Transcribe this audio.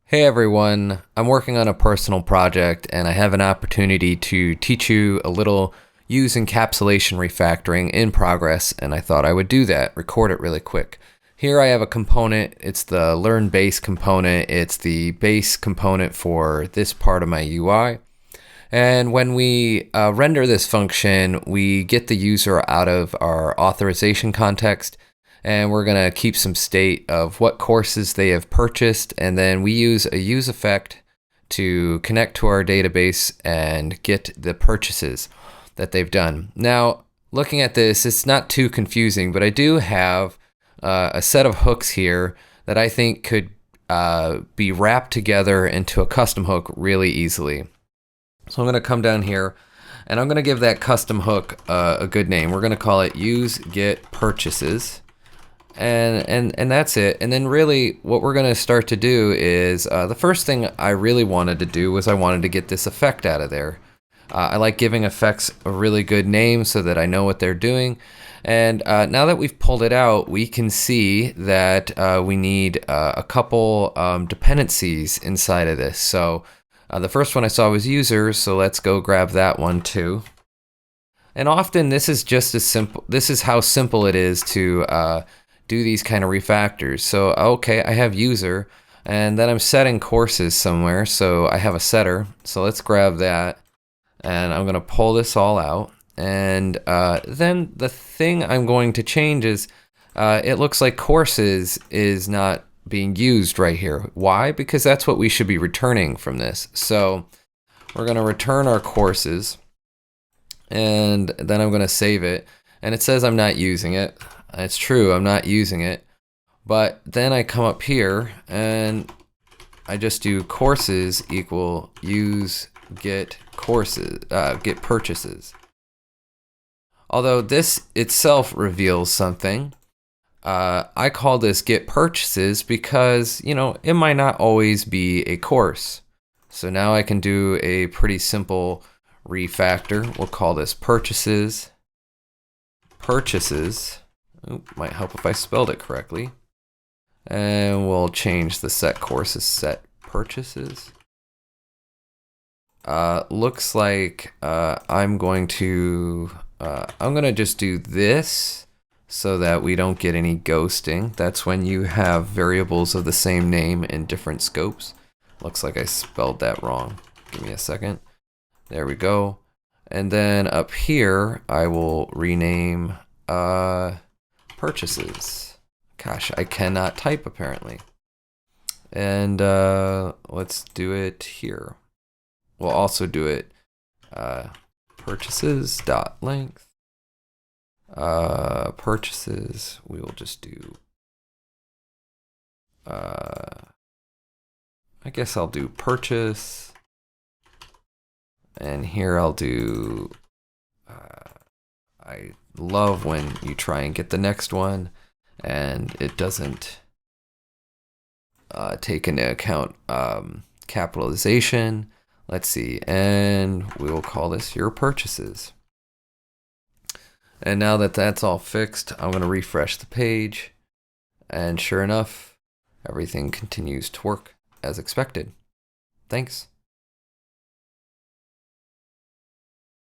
Hey everyone, I'm working on a personal project and I have an opportunity to teach you a little use encapsulation refactoring in progress, and I thought I would do that, record it really quick. Here I have a component, it's the learn base component, it's the base component for this part of my UI. And when we render this function, we get the user out of our authorization context, and we're going to keep some state of what courses they have purchased, and then we use a use effect to connect to our database and get the purchases that they've done. Now, looking at this, it's not too confusing, but I do have a set of hooks here that I think could be wrapped together into a custom hook really easily. So I'm going to come down here and I'm going to give that custom hook a good name. We're going to call it use get purchases. And that's it. And then really what we're going to start to do is the first thing I really wanted to do was I wanted to get this effect out of there. I like giving effects a really good name so that I know what they're doing. And now that we've pulled it out, we can see that we need a couple dependencies inside of this. So the first one I saw was users, so let's go grab that one too. And often this is just as simple. This is how simple it is to do these kind of refactors. So okay, I have user, and then I'm setting courses somewhere, so I have a setter. So let's grab that, and I'm gonna pull this all out. And then the thing I'm going to change is it looks like courses is not being used right here. Why? Because that's what we should be returning from this. So we're gonna return our courses, and then I'm gonna save it, and it says I'm not using it. It's true, I'm not using it, but then I come up here and I just do courses equal use get courses, get purchases. Although this itself reveals something, I call this get purchases because, you know, it might not always be a course. So now I can do a pretty simple refactor. We'll call this purchases. Oop, might help if I spelled it correctly. And we'll change the set courses set purchases. Looks like I'm going to just do this so that we don't get any ghosting. That's when you have variables of the same name in different scopes. Looks like I spelled that wrong. Give me a second. There we go. And then up here, I will rename purchases. Gosh, I cannot type apparently. And let's do it here. We'll also do it purchases dot length. Purchases, we will just do I guess I'll do purchase, and here I'll do I love when you try and get the next one and it doesn't take into account capitalization. Let's see, and we will call this your purchases. And now that that's all fixed, I'm going to refresh the page, and sure enough, everything continues to work as expected. Thanks.